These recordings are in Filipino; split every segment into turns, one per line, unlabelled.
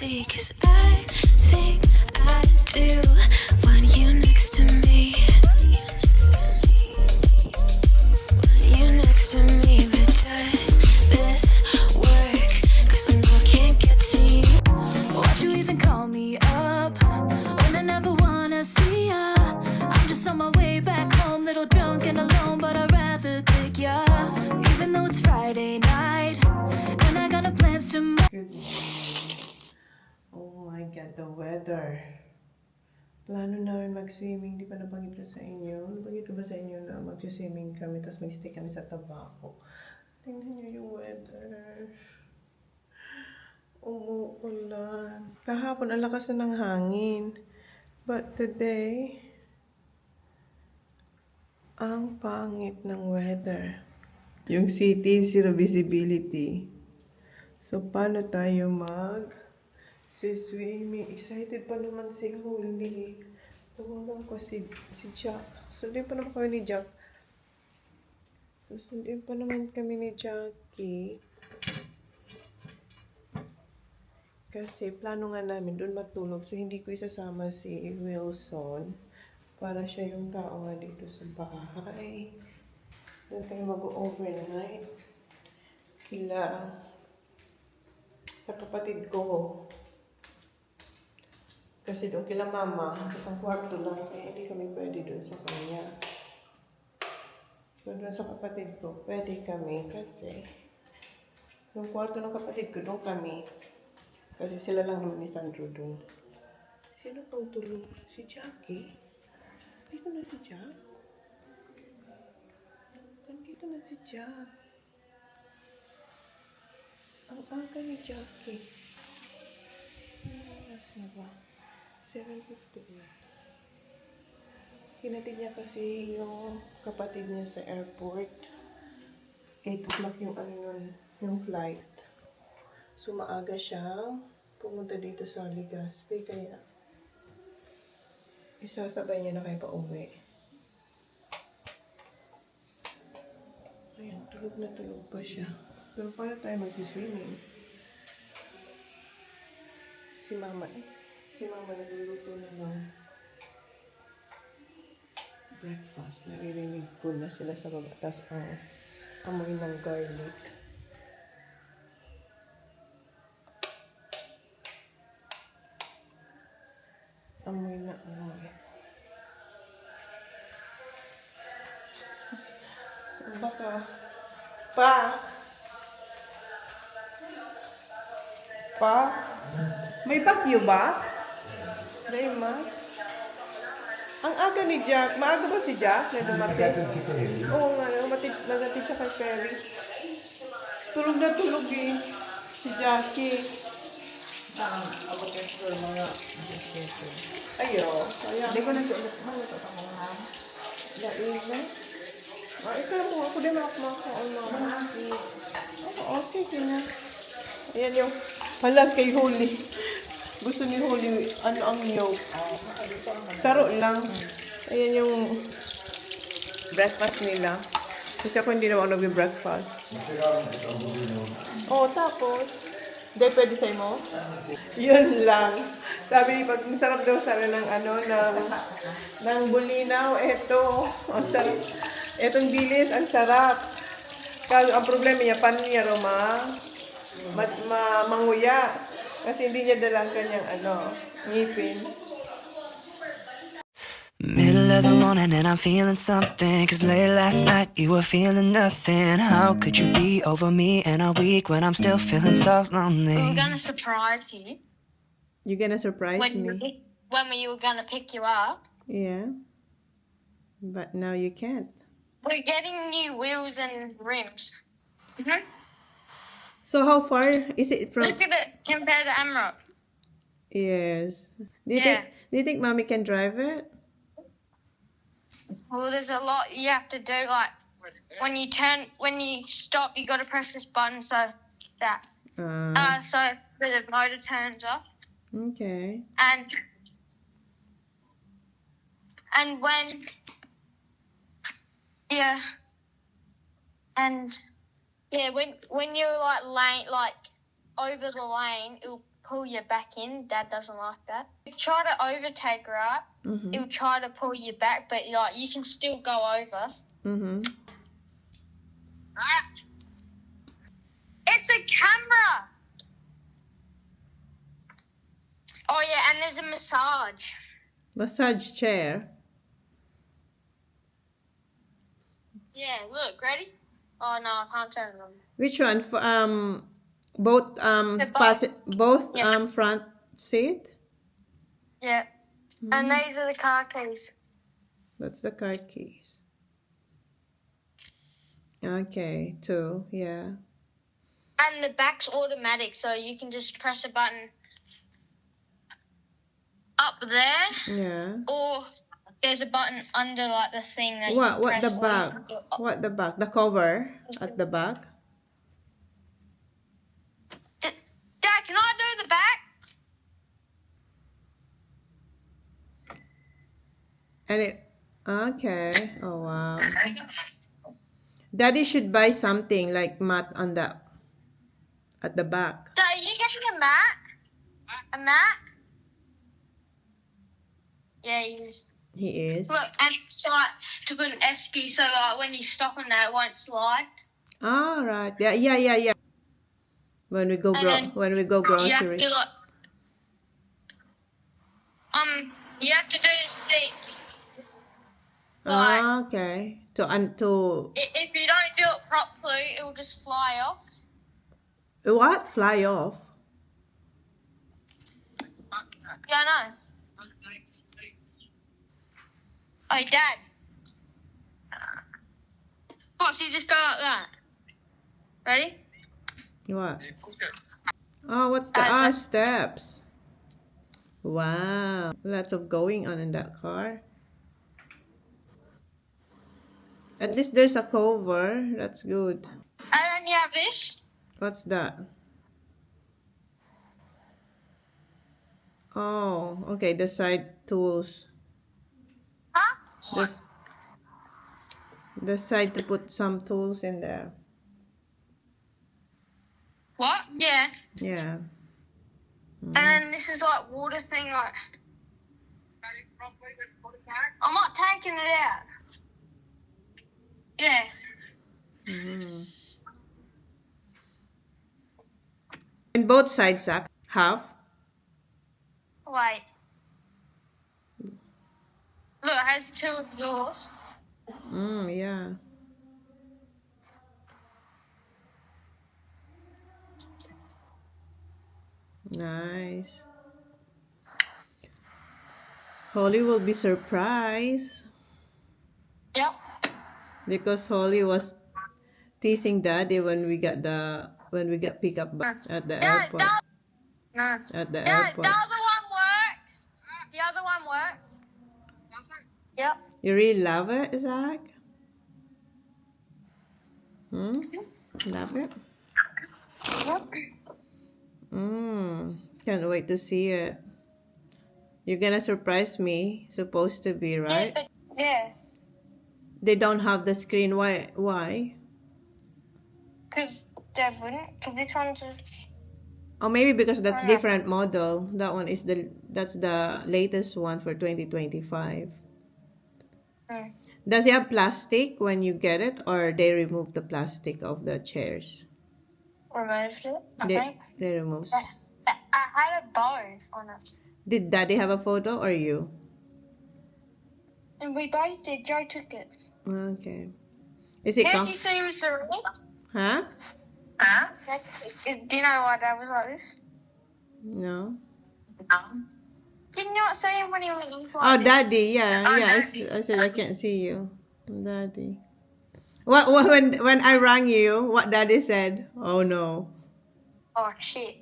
see, 'cause I think I do want you next to me. Want you next to me, but does this work? 'Cause I know I can't get to you. Why'd you even call me up when I never wanna see ya? I'm just on my way back home, little drunk and alone, but I'd rather click ya. Even though it's Friday night and I got no plans tomorrow.
Good morning. Oh my God, the weather. Plano namin mag-swimming. Di ba nabanggit ko sa inyo? Nabanggit ko ba sa inyo na mag-swimming kami tapos mag-stay kami sa Tabaco? Tingnan niyo yung weather. Umuulan. Kahapon, ang lakas na ng hangin. But today, ang pangit ng weather. Yung city, zero visibility. So, paano tayo swimming? Excited pa naman si Holy. Tawagan ko si Jack. Sundin pa naman kami ni Jack. Sundin pa naman kami ni Jackie. Kasi plano nga namin doon matulog. So, hindi ko isasama si Wilson. Para siya yung tao nga dito sa bahay. Doon tayo mag-overnight. Sa kapatid ko. Kasi doon kila mama, isang kwarto lang, kaya hindi kami pwede doon sa kanya. So doon sa kapatid ko, pwede kami kasi yung kwarto ng kapatid ko, doon kami. Kasi sila lang naman ni Sandro doon. Sino tong tulog? Si Jackie? Dito na si Jack? Nandito na si Jack. Ang aga ni Jackie. Ano oras na ba? 7:58. Hinatid niya kasi yung kapatid niya sa airport. 8 o'clock yung flight. So maaga siyang pumunta dito sa Legazpi. Kaya isasabay niya na kayo pa uwi. Ayan, tulog na tulog pa siya. Pero paano tayo mag-swimming? Si mama nagluluto na ng breakfast. Naririnig ko na sila sa baba. Tapos amoy ng garlic. Amoy na amoy. Baka Pa? May bagyo ba? Daima? Ang aga ni Jack. Maaga ba si Jack na dumating? Oo nga, nagatid siya kay Perry. Tulog na tulog eh. Si Jackie.
Abot yung school mga
Ayo.
Hindi ko na siya ulit mo. Ito pa mga
Laina. Ikaw mo. Ako din makakaon na. Oo, sige na. Ayan yung palag kay Holy. Gusto ni Holy, ang milk. Saro lang. Ayan yung breakfast nila. Kasi ako hindi naman nag-breakfast. Oo, tapos, hindi pwede sa'yo mo? Yun lang. Sabi, pag masarap daw sana ng bulinaw, eto. Ang sarap. Etong dilis, ang sarap. Ang problema niya, paano niya manguya. Kasi hindi niya dalang kanyang ngipin.
Middle of the morning and I'm feeling something. 'Cause late last night you were feeling nothing. How could you be over me in a week when I'm still feeling so lonely?
We were gonna surprise you
You gonna surprise me?
when we were gonna pick you up.
Yeah. But now you can't.
We're getting new wheels and rims. Mm-hmm.
So how far is it from?
Look at it compared to Amrock.
Yes. Do
Yeah.
you think mommy can drive it?
Well, there's a lot you have to do. Like when you stop, you got to press this button so that so the motor turns off.
Okay.
And when when you're like over the lane, pull you back in. Dad doesn't like that. You try to overtake, right?
Mm-hmm.
He'll try to pull you back, but like you can still go over.
Mm-hmm.
It's a camera. Oh yeah, and there's a massage.
Massage chair.
Yeah, look, ready? Oh no, I can't turn it on.
Which one? Both
They're both-
both
Yeah.
front seat.
Yeah. And these are the car keys.
That's the car keys. Okay, two. Yeah.
And the back's automatic, so you can just press a button up there,
Yeah.
or there's a button under like the thing that
What?
you
What
press.
the
or you
back?
can do it up.
What the back? The cover at the back.
Dad, can I do the back?
And it. Okay. Oh wow. Daddy should buy something like mat on the at the back.
So you getting a mat? A mat? Yeah, he's.
He is.
Look, and it's like to put an esky so like when you stop on that, it won't slide.
All right. Yeah. Yeah. Yeah. Yeah. When we go
And then
when we go
You have
grocery.
to like. You have to do this thing. Like,
Okay. To
if you don't do it properly, it will just fly off.
what? Fly off.
Yeah, I know. Hey, Dad. What, so you just go like that? Ready?
What? Oh, what's the steps? Wow. Lots of going on in that car. At least there's a cover. That's good.
And then you have this.
What's that? Oh, okay. The side tools.
Huh?
The side to put some tools in there.
What? Yeah.
Yeah.
And then this is like water thing, like. I'm not taking it out. Yeah.
Mm. And both sides, Zach, have.
Wait. Look, it has two exhausts.
Yeah. Nice. Holly will be surprised
Yep.
because Holly was teasing Daddy when we got picked up at the airport.
No.
At the
The
airport.
other one works. The other one works. Yep.
You really love it, Zach? Love it?
Yep.
Can't wait to see it. You're gonna surprise me. Supposed to be, right?
Yeah.
They don't have the screen. Why?
Because they wouldn't. Because this one's just.
Or maybe because that's
Why not?
different model. That one is that's the latest one for 2025. Does it have plastic when you get it, or they remove the plastic of the chairs?
Removed it, I think.
They remove.
I had a bow on it.
Did Daddy have a photo or you?
And we both did. Joe took it.
Okay. Is it
Can't you see Mr. Red?
Huh?
Huh? Do you know why Dad was like this?
No.
Did you not see him when he went like
Oh,
this?
Daddy. Yeah.
Oh,
Yeah.
Daddy.
I said I can't see you. Daddy. What when I rang you? What Daddy said? Oh no.
Oh, shit.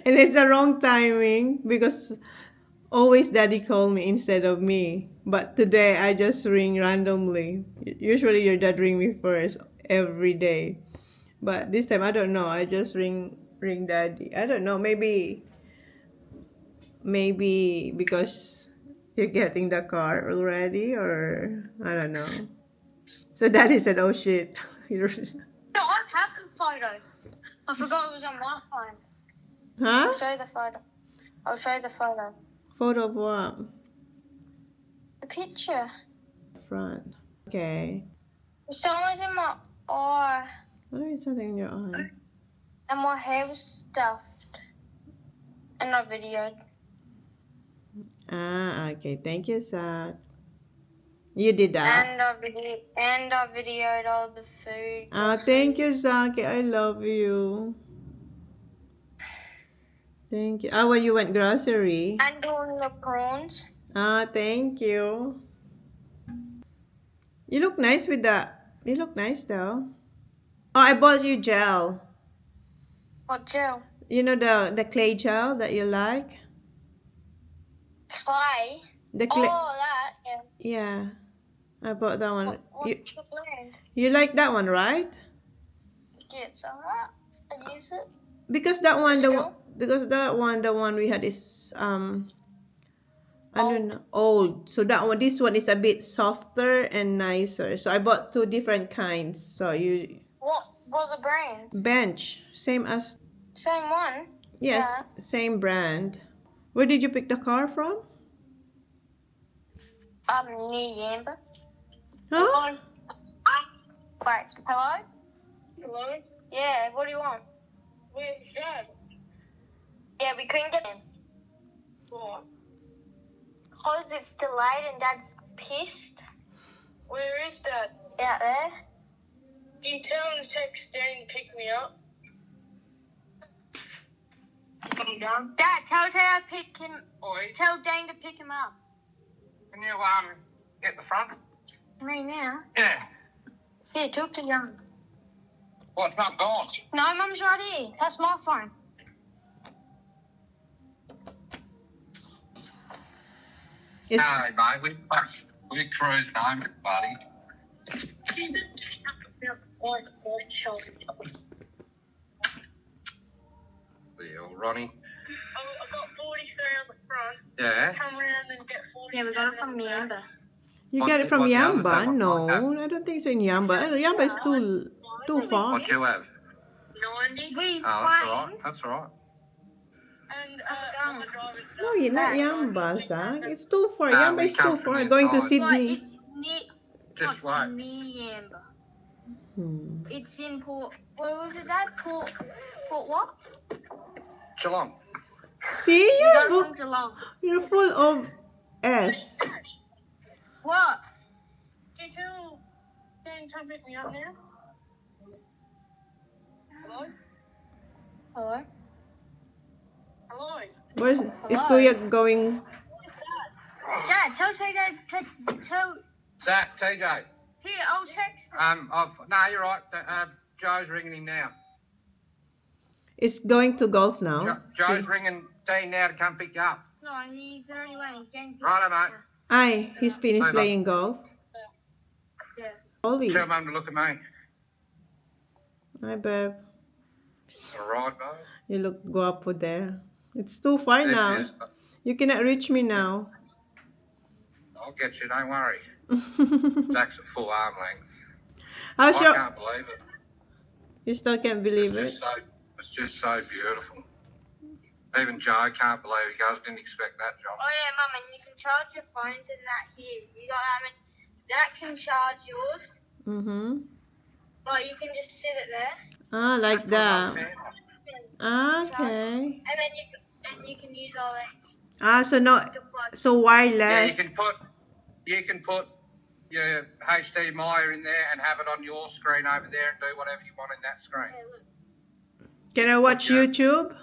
And it's the wrong timing because always Daddy call me instead of me. But today I just ring randomly. Usually your dad ring me first every day. But this time I don't know. I just ring Daddy. I don't know. Maybe because you're getting the car already, or I don't know. So Daddy said, "Oh shit."
No, I have the photo. I forgot it was on my phone.
Huh?
I'll show you the photo. I'll show you the photo.
Photo of what?
The picture.
Front. Okay.
Someone's in my eye.
What is something in your eye?
And my hair was stuffed. And I videoed.
Ah, okay. Thank you, Zach. You did that?
And I videoed all the food.
Ah, thank you, Zach. I love you. Thank you. Ah, when you went grocery.
And doing the prawns.
Ah, thank you. You look nice with that. You look nice though. Oh, I bought you gel.
What gel?
You know the clay gel that you like?
Clay.
The clay.
Oh, that. Yeah.
Yeah. I bought that one.
What's the brand?
You like that one, right?
Yeah, it's alright. I use it.
Because that one,
Still?
the one we had is I don't know, old. So that one, this one is a bit softer and nicer. So I bought two different kinds. So you
What are the brands?
bench, same as
Same one.
yes,
Yeah.
same brand. Where did you pick the car from?
Near Yamba.
Huh?
Wait, hello? Hello? Yeah, what do you want? Where's Dad? Yeah, we couldn't get him. What? Because it's delayed and Dad's pissed. Where is Dad? Out there. Can you tell him to text Dane to pick me up? Dad, tell Dane to pick him.
Oi,
Tell Dane to pick him up.
can you get the front?
Me now.
Yeah.
Yeah, talk to Young.
Well, it's not gone.
No, Mum's right here. That's my phone.
It's,
No, mate, we cruising home, buddy. Well, Ronnie.
I got 43 on the front.
Yeah.
Come around and get 40.
Yeah, we got it from Yamba.
you
What
got
the-
it from
what the other
Yamba?
thing
No,
was
I don't think so in Yamba. Yamba is too far.
What you have?
90.
We
Oh, that's all right.
find.
That's all right.
And all the drivers stuff.
No, you're not Yamba, Zach. It's too far.
Nah,
Yamba
we
is
come
too
from
far.
the
Going to
inside.
Sydney.
It's near.
Just
what's
wait.
near Yamba?
Hmm.
It's in Port. What was it? That Port what?
Geelong.
See,
We got it from Geelong.
you're full of S.
What?
Can you tell Dane to come pick me up now? Hello?
Hello.
Hello?
Where's is Kuya going?
Dad, tell.
Zach, TJ.
Here, I'll text.
No, you're right. Joe's ringing him now.
It's going to golf now.
Joe's ringing Dean now to come pick you up.
No, he's already waiting. He's getting.
Righto, mate.
Aye, he's finished
Say,
playing golf.
Yeah.
Ollie.
Tell Mum to look at me.
Hi, babe.
All right, mate.
You look guapo there. It's too far
This
now.
is.
You cannot reach me now.
I'll get you. Don't worry. Zach's at full arm length.
How's
I
your?
can't believe it.
You still can't believe it.
It's just so beautiful. Even Joe can't believe it. He goes, didn't expect that, John.
Oh yeah, Mum, and you can charge your phones in that here. You got that? That can charge yours.
Mm-hmm.
Like you can just sit it there.
Ah, like that.
Fan.
Okay.
And then you can use all these
Ah, so no,
to plug.
so
Yeah,
wireless.
you can put your HDMI in there and have it on your screen over there and do whatever you want in that screen.
Yeah, look.
Can I watch
Yeah.
YouTube?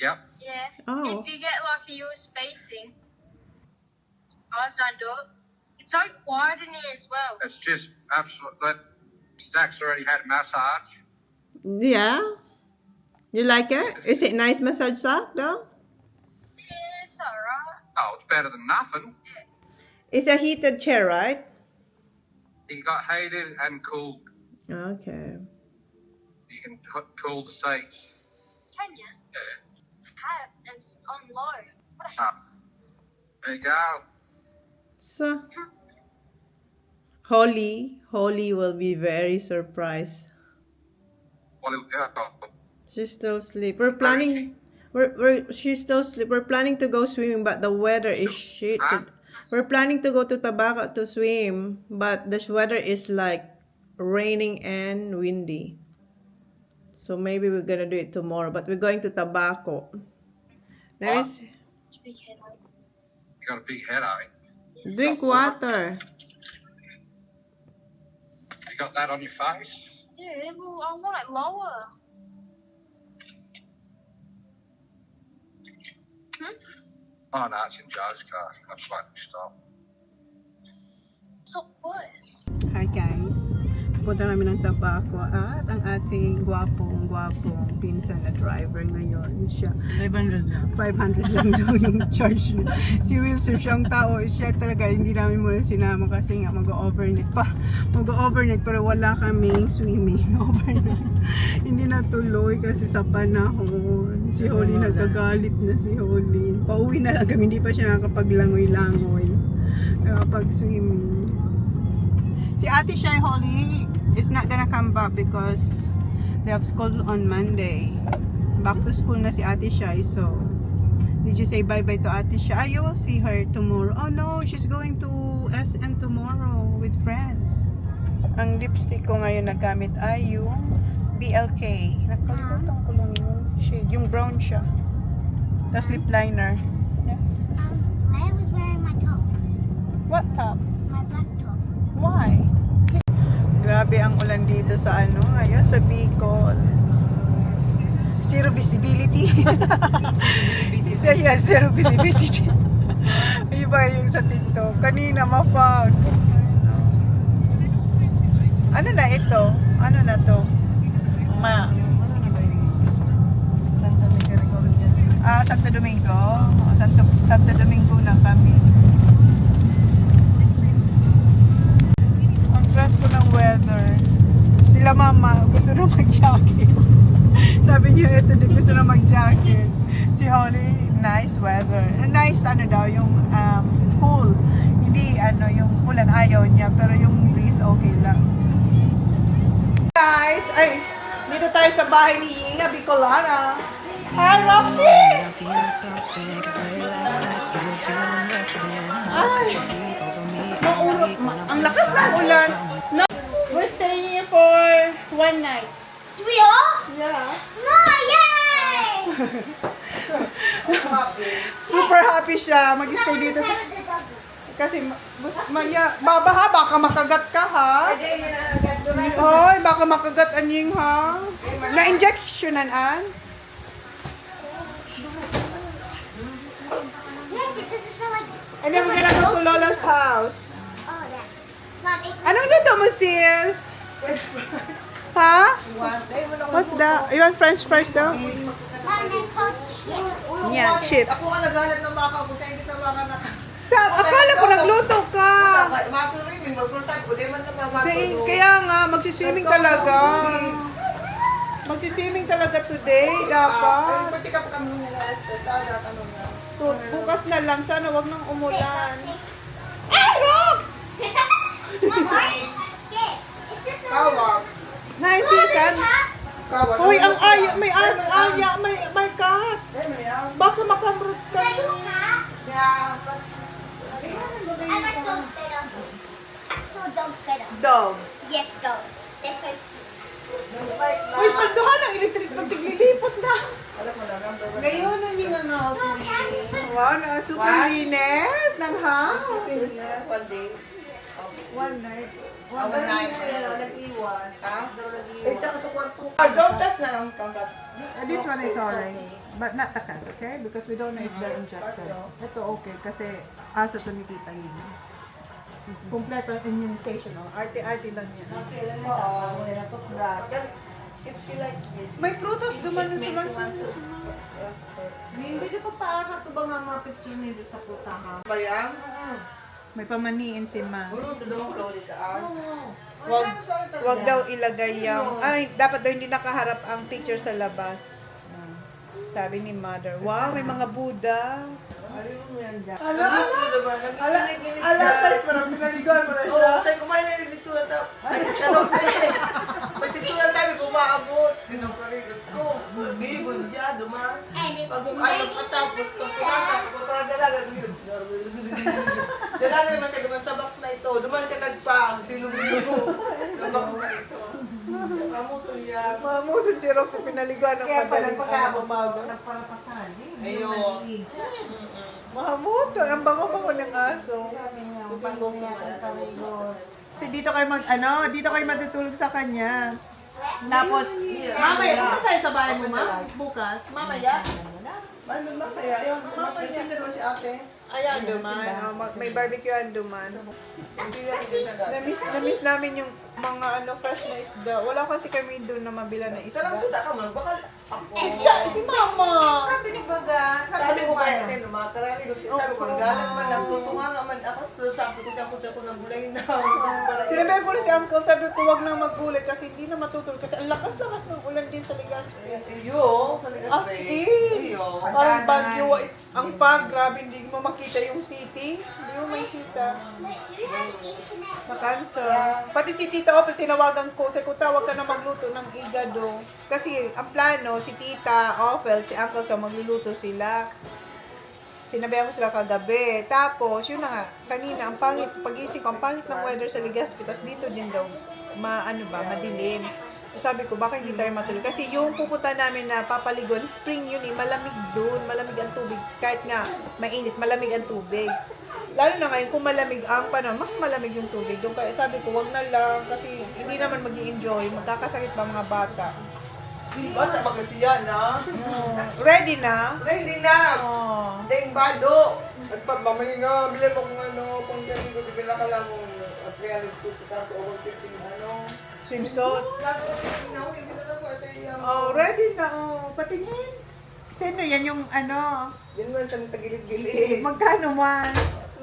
Yep.
Yeah.
Oh.
If you get like a USB thing, I just don't do it. It's so quiet in here as well.
It's just absolute. That Zach's already had a massage.
Yeah. You like it? Is it nice massage sock though?
Yeah, it's alright.
Oh, it's better than nothing.
It's a heated chair, right?
He got heated and cooled.
Okay.
You can cool the seats.
Can you?
Yeah.
Have it's on low. What the
Ah, there you go.
So Holly will be very surprised.
What little girl.
She's still asleep. We're planning. She's still asleep. We're planning to go swimming, but the weather is shit.
Huh?
We're planning to go to Tabaco to swim, but the weather is like raining and windy. So maybe we're gonna do it tomorrow. But we're going to Tabaco. Let me see.
You got a big headache.
Drink water.
You got that on your face?
Yeah, well, I want it lower.
Oh no, it's in Joe's car. That's why we stop.
So what?
Hi guys. Punta kami ng Tabaco at ang ating gwapong pinsan na driver ngayon. Siya
500 lang.
500 lang daw yung charge niya. Si Wilson siyang tao. Siya talaga hindi namin muna sinama kasi nga mag-overnight pa. Mag-overnight pero wala kaming swimming overnight. Hindi natuloy kasi sa panahon. Si Holly nagagalit na si Holly. Pauwi na lang kami. Hindi pa siya nakakapaglangoy-langoy. Nakapag-swimming. Si Ate Shai Holly is not gonna come back because they have school on Monday. Back to school na si Ate Shai, so did you say bye-bye to Ate Shai? You will see her tomorrow. Oh no, she's going to SM tomorrow with friends. Ang lipstick ko ngayon na gamit ay yung BLK. Nakalimutan ko lang yung shade. Yung brown siya. Tapos lip liner.
I was wearing my top,
What top?
my black top.
Why? Grabe ang ulan dito sa ngayon sa Bicol. Zero visibility. Yeah, zero visibility. Iba yung sa TikTok. Kanina ma-found. Ano na ito? Ano na to?
Santa Misericordia.
Santo Domingo. Santo Domingo na kami. Crush ko ng weather. Sila mama gusto na mag-jacket. Sabi niya ito din gusto na mag-jacket. Si Holly, nice weather. Nice daw yung cool. Hindi yung ulan ayaw niya pero yung breeze okay lang. Guys, ay dito tayo sa bahay ni Yinga Bicolana. Hi Roxy! Ay! Ang lakas ng ulan. No, we're staying here for one night.
We are?
Yeah.
No, yay!
Super happy siya mag-stay dito sa... Kasi babaha, baka makagat ka ha. Hoy, baka makagat anying ha. Na-injectionan an?
Yes, it doesn't smell like...
And then we're gonna go to Lola's house.
Oh, yeah. Mom, it...
Anong luto mo, sis? Ha? What's that? You want french fries daw?
Mom, they're called chips.
Yeah, chips.
Ako nga naghahanap ng makakabot kaya hindi ka makanap.
Akala ko nagluto ka.
Mag-swimming, mag-swimming ko. Di man naman
Kaya nga, magsiswimming talaga. Magsiswimming talaga today, dapat.
Pati ka pa kami nila estresada, na.
So, bukas na lang. Sana wag nang umulan.
Hey, Rox! Mom, why are you so scared? It's just a...
Kawak.
Nice season.
Kawak.
Uy, ang aya, may aya, may cat.
Eh, Maria.
Baka makamrot ka.
Is that your cat?
Yeah.
I like dogs better. I saw dogs better.
Dogs.
Yes, dogs. They're so cute.
Uy, panduhan ang electric pag tiglilipot na.
Alam mo na, number one.
Ngayon ang house
No, cats is so...
Wow, na super linis ng house.
One day.
One night.
One night.
Nag-iwas.
Ha? Eh, tsaka sa kwarto. Don't touch na lang kangkat.
This one is alright. But not the cat, okay? Because we don't know if they're injected. Ito okay, kasi aso to ni Tita Yin. Kompleto ang immunization, no? Arte-arte lang yan.
Oo, wala to brat. If she like this.
May prutos duman na
Hindi ko pa ito ba nga mga picture nito sa putahan? Ba yan?
May pamaniin si Ma.
Ano, dadawang floated ka ah?
Wag daw ilagay yung... Ay, dapat daw hindi nakaharap ang picture sa labas. Sabi ni Mother. Wow, may mga Buddha.
Ano yung yan dyan?
Ala,
Nag-inig-inig
Ala,
siya.
salis, parang pinaligawan mo na siya.
Oo, sa'yo kumain na yung litsura tayo. Ay, tanong sa'yo. Pag sitsura tayo, kumaabot. Kinakarigas ko. Bibon siya, duman.
And it's
Pag
been
ano
raining
patapos, pag pumasa, pag parang dalaga, yun. Dalaga naman siya, duman sa box na ito. Duman siya nagpang, silong-lugo. Sa box na ito. Kamuto yan.
Mamutol si Rox sa pinaligan ng
Kaya pala
padaling umaga.
nagparapasali.
Ayun. Mahamutol. Ang bango-bango ng aso. Kasi dito kayo dito kayo matutulog sa kanya. Tapos, mamaya, punta tayo sa bahay mo, ma? Bukas? Mamaya?
Ano ba kaya yun? Mamaya si ate.
Ayan, duman. May barbecue ang duman. Na-miss namin yung mga fresh na isda. Wala kasi kami doon na mabila na
Sarang
isda.
puta ka man, baka ako.
Si Mama!
Sabi ni Baga, sabi ko kaya kayo lumakarali. Sabi ko, galat man, nagtutunga nga man ako. Sabi ko siya ko ng gulay na.
Sinabi ko na si Uncle, sabi ko wag na magulit kasi hindi na matutol. Kasi ang lakas-lakas ng ulan din sa Legazpi.
Iyo,
As in, parang bagyo. Ang fog, grabe, hindi mo makita yung city. Hindi mo makita.
Do you have internet?
Na-cancel. Pati si Tita Opel, tinawagan ko. Sabi ko, tawag ka na magluto ng igado. Kasi ang plano, si Tita Opel, si Uncle sa magluluto sila. Sinabihan ko sila kagabi. Tapos, yun na nga, kanina, ang pangit, pag-isip ko, ang pangit ng weather sa Legazpi. Tapos dito din daw, madilim. So, sabi ko, baka hindi tayo matuloy. Kasi yung pupunta namin na papaligon, spring yun eh, malamig dun, malamig ang tubig. Kahit nga, mainit, malamig ang tubig. Lalo na ngayon, kung malamig ang panahon, mas malamig yung tubig. Doon kaya sabi ko, wag na lang, kasi hindi naman mag-i-enjoy, magkakasakit pa mga bata.
Bata ba kasi yan, ha?
Ready na?
Hindi na.
Oh.
Dahil bado. At pagmamali nga, bilhin mo kung kung ganito, bibila ka lang kung at reality ko, kasi over 15,
Swimsuit.
Lago ko yung inaw, hindi na lang sa iyo.
Oh, ready na. Oh, patingin. Sino yan yung
Yan man sa gilid-gilid.
magkano man?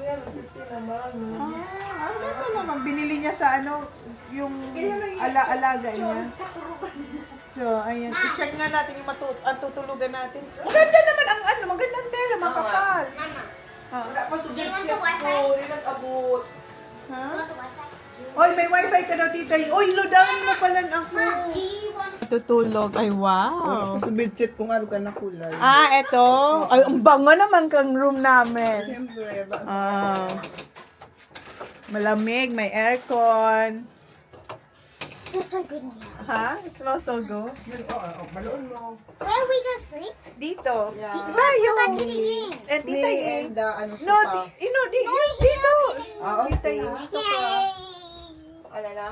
Yan, 15 naman.
Ang ganda naman. Binili niya sa yung alaga niya. So, ayan. I-check nga natin yung ang tutulugan natin. Maganda naman ang magandang tela, makapal.
Mama,
Wala pa
Do you
subject
want
siya
the wifi?
ko, hindi nag-abot.
Ha?
you want the Wi-Fi?
Oy, may wifi ka daw, tita. Oy, lodawin mo pala ako.
Mom, do you want
Tutulog. Ay, wow.
Sa bedsheet kung ano ka na kulay.
Eto. Ay, ang bango naman kang room namin.
Siyempre,
Malamig, may aircon.
Smells so good in here.
Ha? It smells so good.
Baloon mo.
Where are we gonna sleep?
Dito.
Yeah.
Tayo.
Tingin.
And
Ni
tita Ying.
and ano
No,
sopa.
dito. Tita
Okay.
Ying.
Yay!
Ano na?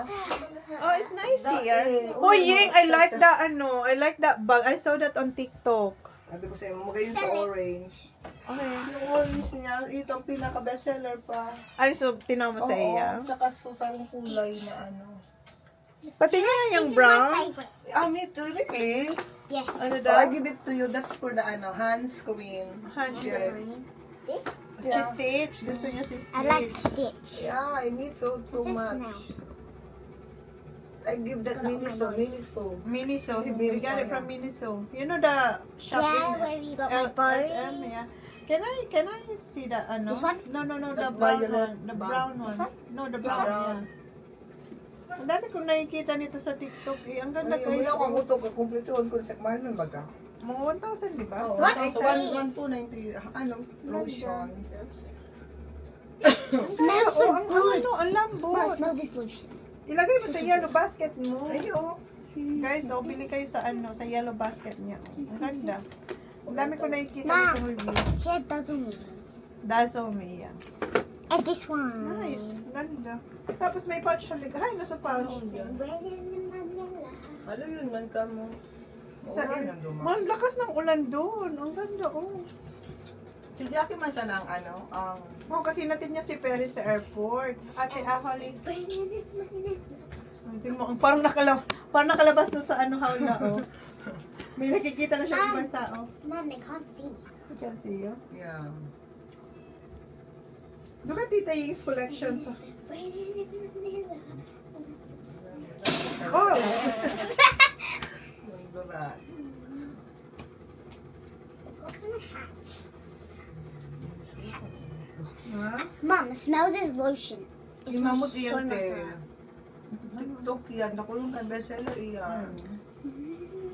Oh, it's nice here.
eh.
Oh, Ying, I like that, I like that bag. I saw that on TikTok.
Sabi ko sa'yo, magayon sa orange.
Okay.
Yung orange niya, ito ang pinaka-bestseller pa.
Ano, so, tinaw mo sa iya?
Saka susarang kulay na ano.
Pati nga yung
This is my
brown.
favorite.
Me too, really?
Yes.
Ano
So,
daw?
I give it to you. That's for the hand screen.
Hand
Yeah.
This?
Si Stitch. Gusto niya si Stitch.
I like Stitch.
Yeah, I need so
What's this
much.
smell?
I give that Miniso.
Miniso. We got it from Miniso. You know the shopping?
Yeah, where you got my
SM,
birds.
yeah. Can I see the
This one?
No, the
That
brown
violet
one. The
bag.
brown one.
This one?
No, the
This
brown
brown.
one. Ang dami kong nakikita nito sa TikTok eh. Ang ganda
Ay,
guys.
wala akong uto. Kumpletuhan ko sa mahal ng baga.
Mga 1,000, di ba?
What?
So, 1,290. Ano? Lotion.
Smells so
ang
good.
ang
Mom,
lambot.
smell this lotion.
Ilagay mo sa yellow basket mo.
Ayo.
Guys, bili kayo sa sa yellow basket niya. Ang ganda. Ang dami ko nakikita
Ma.
nitong review.
Here, doesn't me.
Dazzle-me, yeah.
And this one.
Nice. Ganda. Tapos may pouch siya. Ay, nasa pouch.
Ano yun man ka mo?
Sa Man, lakas ng ulan doon. Ang ganda, oh.
Si Jackie man sana ang ano, ang
Oh, kasi natin niya si Perry sa airport. Ate Ahali. Parang nakalabas na sa hawla, oh. May nakikita na siya ibang tao.
Mom, they can't see me.
You can see you.
yeah.
Look at Tita Ying's collections. Oh!
Yung gaba.
Ha?
Mom, smell this lotion. It
Yung mamut
smells so
iyan te.
nice.
TikTok yan. Nakulong kan bestseller iyan.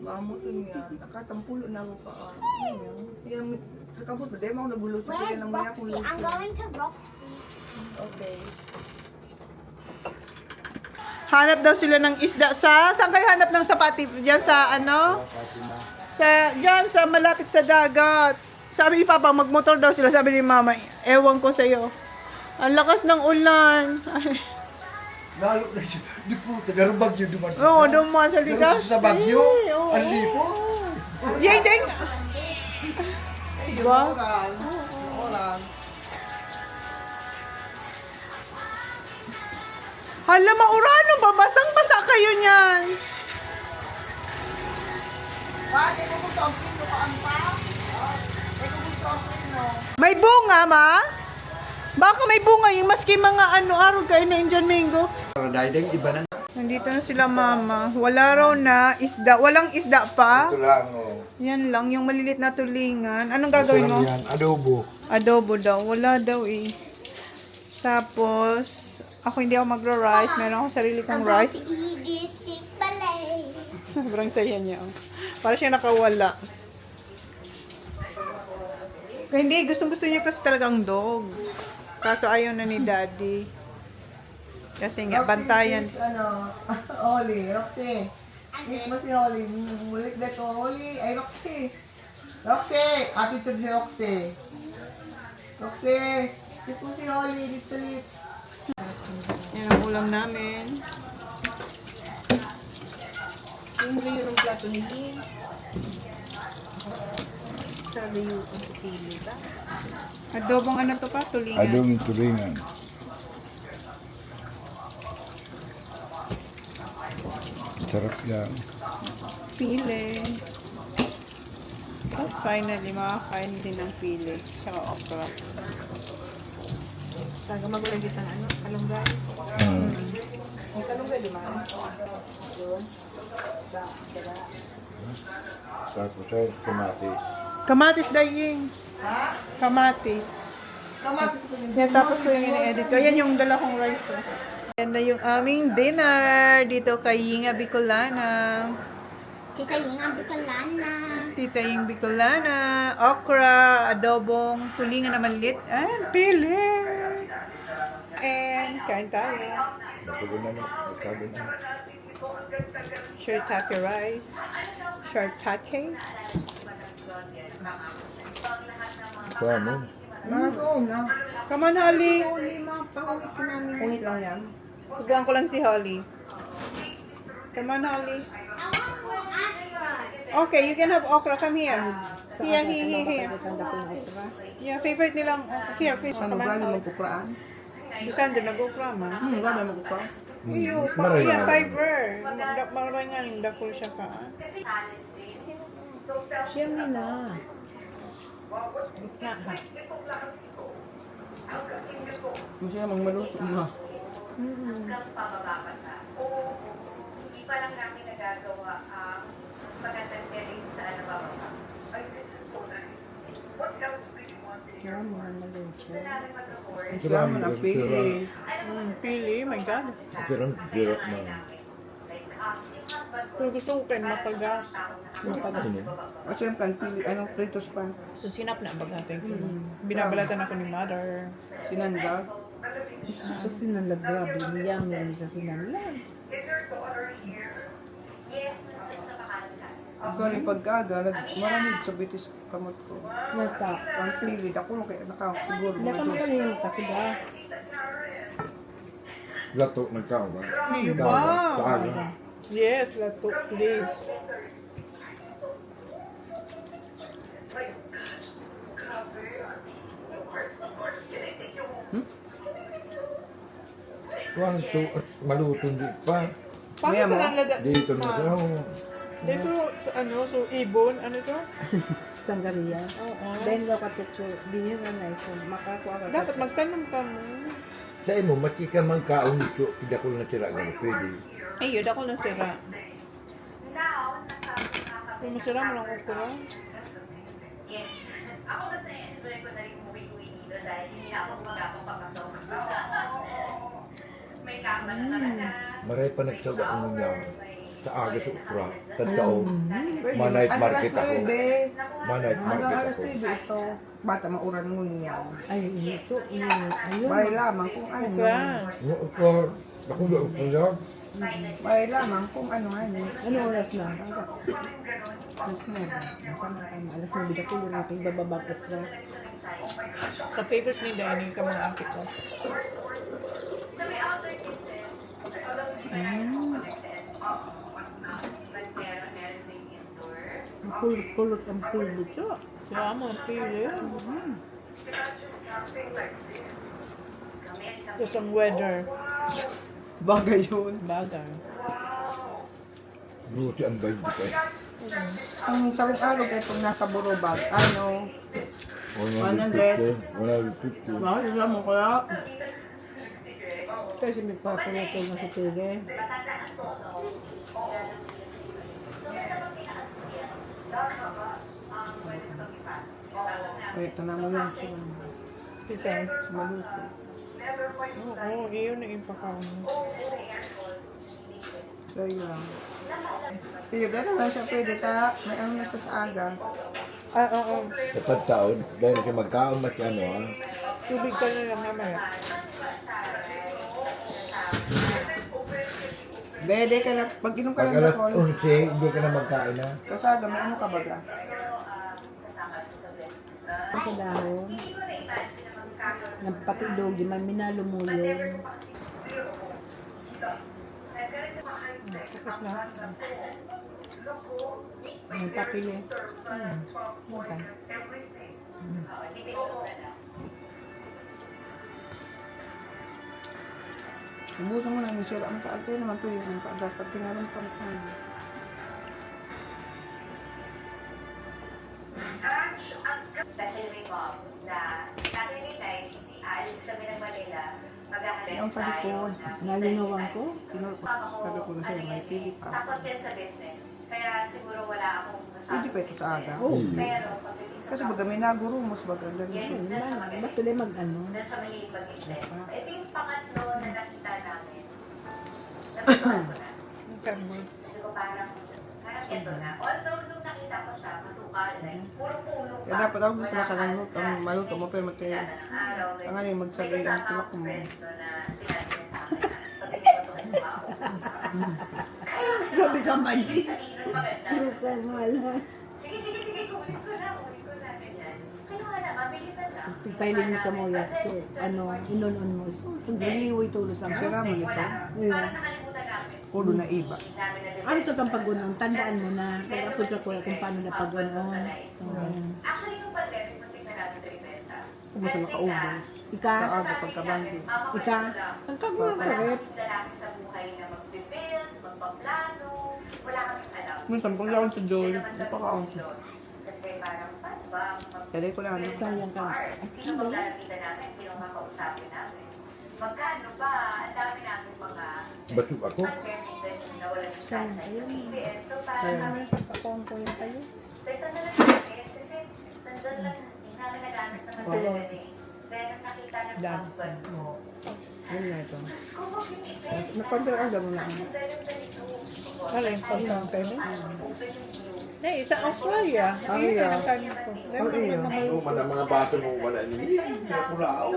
Mamuton niya. Nakasampulo na ako pa. Yan, sa kapot, hindi mo ako nagulo sa kaya
Where's
ng maya kong
Roxy? I'm
luso.
going to Roxy.
Okay.
Hanap daw sila ng isda sa... Saan kayo hanap ng sapati? Diyan sa ano? Diyan sa malapit sa dagat. Sabi ni Papa, magmotor daw sila. Sabi ni Mama, ewan ko sa'yo. Ang lakas ng ulan. Ay.
Lalo na siya. Di po, tagarubag yun duman.
Oo, dumaan sa ligas.
Sa Bagyo.
Eh, oo.
Ang lipo.
Yay, ding! Diba?
Oran.
Hala, maurano ba? Basang-basa kayo niyan.
Bakit ko gusto ang pino ka ang pa? Bakit ko gusto ang pino?
May bunga, ma? Baka may bunga yung maski mga araw kayo na Indian mango.
Dahil dahil iba na.
Nandito na sila, Mama. Wala raw na isda. Walang isda pa.
Ito lang, oh.
Yan lang, yung malilit na tulingan. Anong gagawin mo?
Yan, adobo.
Adobo daw. Wala daw eh. Tapos, ako hindi ako magra-rice. Meron akong sarili kong rice.
This Chick-fil-A.
Sobrang saya niya. Oh. Para siya nakawala. Kaya hindi, gustong-gusto niya kasi talagang dog. Kaso ayaw na ni Daddy. Kasi nga, bantayan.
Roxy, ano, Oli, Roxy. Kiss mo si Oli. Mulik na ko, Oli. Ay, Roxy. Roxy! Attitude si Roxy. Roxy! Kiss mo si Oli. Lips to lips.
Yan ang ulam namin.
Tingnan yun ang plato ni Lee.
Sabi yung pili ba? Adobong ano to pa? Tulingan.
Adobong tulingan. Sarap yan.
Pili. Tapos finally, makakain din ng pili. Tsaka okra. Taga magulay dito ng ano? Kalunggay. Ang kalunggay, di ba?
Tapos ay kamatis.
Kamatis daying. Kamatis.
Kamatis ko din.
Yan, tapos ko yung ini-edit ko. Yan yung dala kong rice. Oh. Yan na yung aming dinner dito kay Yinga Bicolana.
Tita Ying, ang Bicolana.
Tita Ying Bicolana. Okra, adobong, tulingan na maliit. And pili. And kain tayo.
Nakago na. Nakago na.
Shirataki rice. Shirataki.
Paano?
Mga doon na.
Come on, Holly.
Oli, mga pangit ka namin. Pangit lang yan.
Subukan ko lang si Holly. Come on, Holly. Okay, you can have okra. Come here. Here. Yeah, favorite nilang okra. Here, fish.
Saan
Come
ba
on,
naman
Holly.
kukraan?
Bisan doon nag-okra man.
Wala naman kukraan.
Iyo,
Maray
yan,
nga.
fiber. Maray nga, dako siya ka. Siya nila. It's not hot.
Kung siya mang maluto mo.
Hindi pa lang namin nagagawa ang magandang telling sa ano ba. Ay, this is so nice. What else do you want in your sinabi mag-award?
Siya mo ng pili.
Pili, my God.
Pero ang hirap na.
Pero gusto ko kayo mapagas.
Kasi yung kan pili, anong pritos pa?
So, sinap na bagatay ko. Binabalatan ako ni Mother.
Sinandag.
Sa sinanlag, grabe. Niyang yan sa sinanlag.
Is your daughter here? Yes.
Galing pagkaga, maraming sa bitis kamot ko.
Nasta.
Ang pili, ako siguro.
Hindi ka magaling kasi ba?
Lato nagkao ba?
Wow!
Sa aga.
Yes, lato, please.
Kuang to, maluto di pa.
Paano
Maya mo?
ko lang lada?
Dito na siya.
So, ibon, ano to?
Sanggaria.
Oo.
Dahil daw ka tutso, binira na ito. Makakuha ka.
Dapat magtanong ka mo.
Sa imo, makika man kaon ito. Hindi ko na tira gano'n. Pwede.
Ayun, ako na sira. Kung masira mo lang okra.
Yes. Ako kasi enjoy ko na rin umuwi-uwi dito dahil hindi na ako gumagapang papasok. May kama na talaga.
Maray pa nagsawa ko niya. Sa aga sa ukra. Tataon.
Pwede.
Manayt
Ano,
market
alas
ako.
9.
Manayt
Hanggang
market
alas
ako.
9 ito. Bata mauran ngunyaw.
Ay, ito. Ayun.
Bahay lamang kung ano.
Yan.
Yung ukra. Ako na ukra yan.
Bahay lamang kung ano.
Ano oras na? Alas 9 ako yung aking bababakot na.
Sa favorite ni Dining ka mga ate ko.
Kulot ang pulbot siya.
Siya mo, ang pili. Tapos ang weather.
Bagay yun.
Bagay.
Luti ang bayo ko.
Ang sarong araw kaya itong nasa Burubag, ano,
150. 150.
mahal lang mo kaya.
Kasi may papalato na sa tele.
Ay, tanang mo yan siya.
Pita.
Sumaluto.
Oo, iyon na impakaw mo.
So, yun. Sige, gano'n lang siya pwede ka. May ano na siya sa aga.
Ah, oo.
Kapag taon, dahil kayo magkaon mas ano ha.
Tubig ka na lang mamaya.
Bede ka na, pag inom ka
Pag
ng
alas
lakon,
11, hindi ka na magkain ha.
sa aga, may ano ka baga?
Sa dahon. Nagpatidog, man minalumulong.
Tapos na.
Ang papili. Okay.
Ubusan mo na yung sira. Ang kaagay naman to yung kaagay. Pag kinalang pa rin.
Especially my mom, na Saturday night, aalis kami ng Manila, maghahalis
Ang palikod.
Nalinawan ko.
Sabi ko na siya, may pili pa.
Takot yan sa business. Kaya siguro wala akong
Pwede pa ito sa aga.
Pero pag
Kasi baga may naguro, mas baga
Ayun,
ganun.
basta din mag-ano.
doon sa mahilig mag-invest. Ito yung pangatlo na nakita namin. Napusuan ko na.
Okay mo.
Sabi ko parang ito na. Although nung nakita ko siya, masukal na puro puno pa.
Kaya dapat ako gusto na kanan mo, ang maluto mo, pero matay. Ang ano yung magsagay ang tulak mo.
Grabe ka, Madi. Puro ka malas.
Sige, kunin ko na, ganyan. Kinuha na, mabilisan lang.
Pagpailing mo sa moya. So, ano, inon-on mo. So, liway tulos ang
Sira mo nito.
Ayun.
Parang nakalimutan namin.
Ulo na iba.
Namin na
Ano ito ang pag-unon? Tandaan mo na. Pag-apod sa kuya kung paano na pag-unon.
Actually, yung pandemic, muntik na namin ito ibenta.
Kung sa nakaubo.
Ika?
Sa aga pagkabanggi.
Ika? Ang kagulong sa red.
Lalaki sa buhay na magpibuild, magpaplano, wala kaming alam.
Minsan, pag lang sa Joy,
Hindi naman
napaka-on.
doon. Kasi parang, paano ba?
Talay ko lang.
Sayang ka.
Sino maglalakita namin? Sino makausapin namin? Magkano ba? Ang dami namin mga
Batuk ako.
unlearning events na wala ng
Sayang,
cash
ayun.
sa PBS. So parang kami,
Pagkakuhan ko yun kayo.
ito na lang namin. Kasi nandun lang, hindi namin nagamit naman talaga eh. Then, nung nakita ng husband mo,
Yun na ito.
kung mag-invest,
Nakontra ka mo na.
Alin, pagkang pwede? Eh, sa Australia. Ayun na ang tanong ko.
Ano man ang mga bato mo wala niya. Hindi ako rao.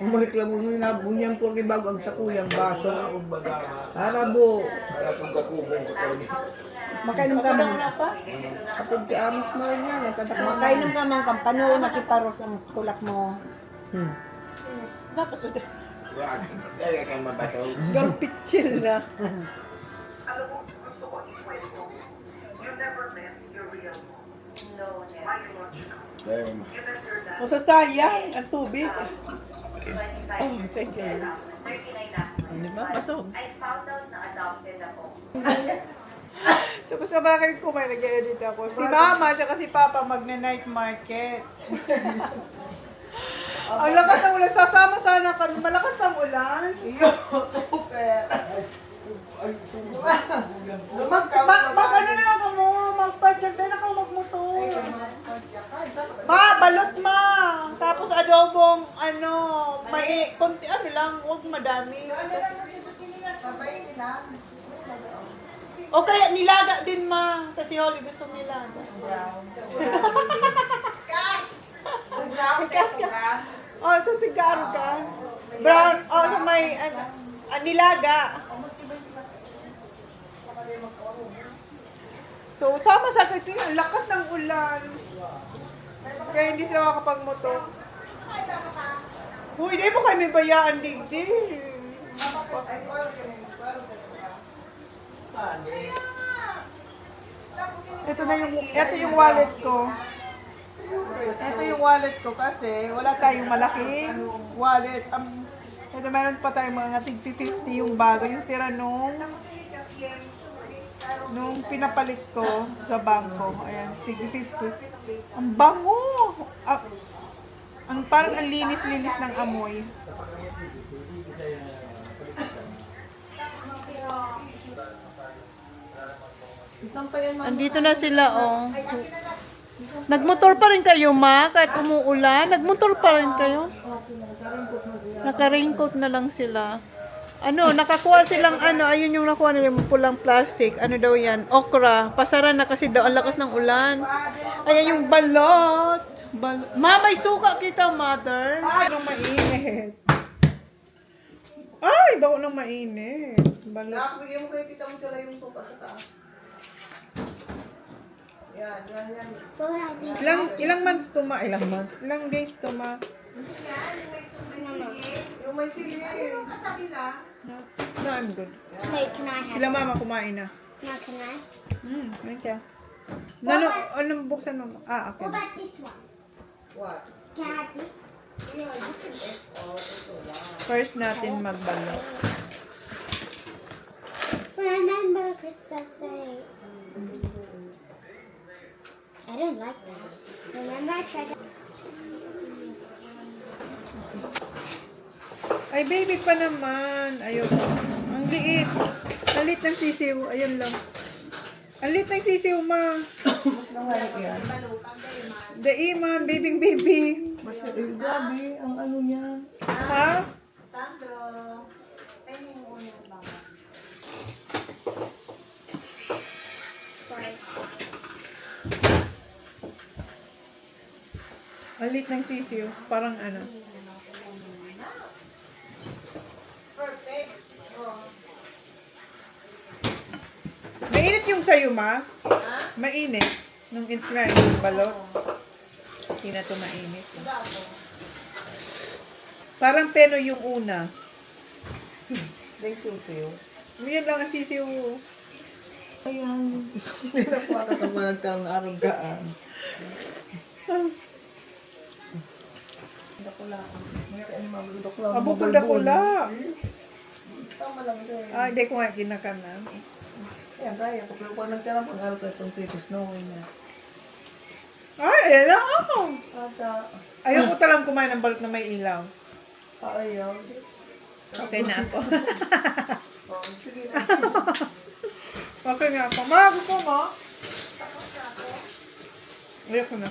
Umalik lang mo nung nabunyan po kay bago ang sakuyang baso.
Ang baga.
Arabo.
Para kung kakubong ko tayo.
Makainom ka man.
Kapag ti amis mo rin yan.
Makainom ka man kang pano, nakiparos ang tulak mo.
Tapos,
Wag. Dahil kang mabato.
garpitsil na.
Alam mo, gusto ko ikwento. You never met your real mom.
no, never.
Biological.
Dahil
You met your dad.
Masasayang ang tubig.
25
Oh, thank you.
39 na.
Di ba? Basog.
I found out na adopted ako.
Tapos sa bakit ko may nag-edit ako. Si Mama, siya kasi Papa magna-night market. Ang lakas ng ulan. Sasama sana kami. Malakas ng ulan. Mag ano na lang mo. Magpa-check na ako magmotor. Balot ma. Tapos adobong ano. May konti ano lang. Huwag madami. O kaya nilaga din, ma. Kasi Holly gusto nilaga.
Brown. Kas! Brown,
Kas ka.
brown.
Oh, so sigaro ka. Brown. Oh, so may nilaga. So, sama sa akin, ang lakas ng ulan. Kaya hindi sila makapagmotor. Uy, di mo kayo may bayaan, digdi. Ito yung wallet ko. Ito yung wallet ko kasi wala tayong malaking wallet. Ito meron pa tayong mga tig-50 yung bago, yung tira nung pinapalit ko sa bangko. Ayan, tig-50. Ang bango! Parang ang linis-linis ng amoy. Andito na sila, oh. Nagmotor pa rin kayo, ma? Kahit umuulan, nagmotor pa rin kayo? Naka-raincoat na lang sila. Nakakuha silang ayun yung nakuha nila, yung pulang plastic. Ano daw yan? Okra. Pasara na kasi daw, ang lakas ng ulan. Ayan yung balot. Ma, may suka kita, mother. Anong mainit. Ay, bago nang mainit. Balot.
Nakakabigyan mo kayo, kita mo sila yung sopa sa taas. Yan.
Ilang months to, ma? Ilang days to, ma?
Yung may sili. Yung katabi lang.
No, I'm good.
Wait, can I have
Sila mama kumain na.
Now, can I?
Thank you. Anong buksan mo?
What
Okay.
about this one?
What?
Can I have this?
Yeah, you can eat all ito lang.
First natin magbalot.
Remember Krista say, I don't like that. Remember I tried to...
Ay, baby pa naman. Ayun. Ang liit. Ang liit ng sisiw. Ayun lang. Ang liit ng sisiw, ma.
Mas nangyayag yan.
Daiman, baby.
Mas grabe, ang ano niya.
Ha?
Sandro. Ay, mo una ba?
Sorry.
Ang liit ng sisiw. Parang ano.
Perfect.
Mainit yung sayo, ma. Mainit. Nung intry, yung balot. Hindi na ito mainit. Parang peno yung una.
Thank you, Phil.
Yan lang ang sisiw.
Ayan. Hindi na po ako naman ng aragaan. Dakula. Mayroon yung mga dakula.
Abukol dakula.
Tama lang ito.
Ah, hindi ko nga kinakanan.
Ayan, kaya. Pag po nagkarang pag-aral ko itong titis, no way na.
Ay, ayan lang ako.
Ata.
Ayaw ko talang kumain ng balot na may ilaw.
Ayaw.
Okay na ako.
Oh, sige na.
Okay nga ako. Ma, gusto mo? Ayaw ko na.